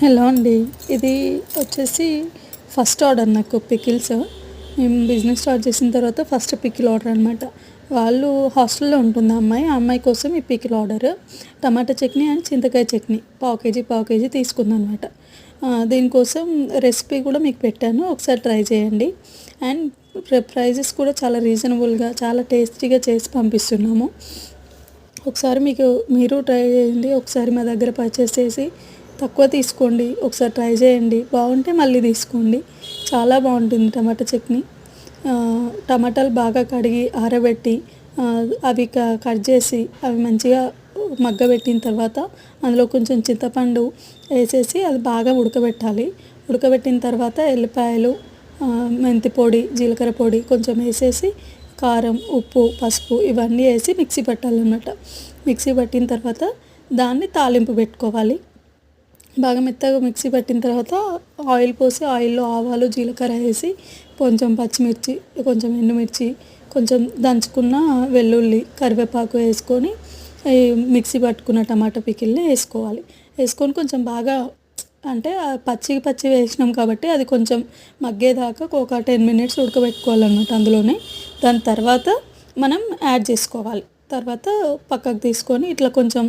Hello అండి. ఇది వచ్చేసి ఫస్ట్ ఆర్డర్ నాకు పికిల్స్. మేము బిజినెస్ స్టార్ట్ చేసిన తర్వాత ఫస్ట్ పికిల్ ఆర్డర్ అనమాట. వాళ్ళు హాస్టల్‌లో ఉంటుంది ఆ అమ్మాయి. ఆ అమ్మాయి కోసం ఈ pickle order. Tomato chutney and చింతకాయ చట్నీ పావు కేజీ తీసుకుందనమాట. దీనికోసం రెసిపీ కూడా మీకు పెట్టాను. ఒకసారి ట్రై చేయండి. అండ్ ప్రైజెస్ కూడా చాలా రీజనబుల్‌గా, చాలా టేస్టీగా చేసి పంపిస్తున్నాము. ఒకసారి మీరు ట్రై చేయండి. ఒకసారి మా దగ్గర పర్చేస్ చేసి తక్కువ తీసుకోండి. ఒకసారి ట్రై చేయండి. బాగుంటే మళ్ళీ తీసుకోండి. చాలా బాగుంటుంది టమాటా చట్నీ. టమాటాలు బాగా కడిగి ఆరబెట్టి అవి కట్ చేసి అవి మంచిగా మగ్గబెట్టిన తర్వాత అందులో కొంచెం చింతపండు వేసేసి అది బాగా ఉడకబెట్టాలి. ఉడకబెట్టిన తర్వాత ఎల్లిపాయలు, మెంతి పొడి, జీలకర్ర పొడి కొంచెం వేసేసి కారం, ఉప్పు, పసుపు ఇవన్నీ వేసి మిక్సీ పట్టాలన్నమాట. మిక్సీ పట్టిన తర్వాత దాన్ని తాలింపు పెట్టుకోవాలి. బాగా మెత్తగా మిక్సీ పట్టిన తర్వాత ఆయిల్ పోసి ఆయిల్లో ఆవాలు, జీలకర్ర వేసి కొంచెం పచ్చిమిర్చి, కొంచెం ఎండుమిర్చి, కొంచెం దంచుకున్న వెల్లుల్లి, కరివేపాకు వేసుకొని ఈ మిక్సీ పట్టుకున్న టమాటా పికిల్ని వేసుకోవాలి. వేసుకొని కొంచెం బాగా అంటే పచ్చి వేసినాం కాబట్టి అది కొంచెం మగ్గేదాకా ఒక 10 మినిట్స్ ఉడకబెట్టుకోవాలన్నమాట అందులోనే. దాని తర్వాత మనం యాడ్ చేసుకోవాలి. తర్వాత పక్కకు తీసుకొని ఇట్లా కొంచెం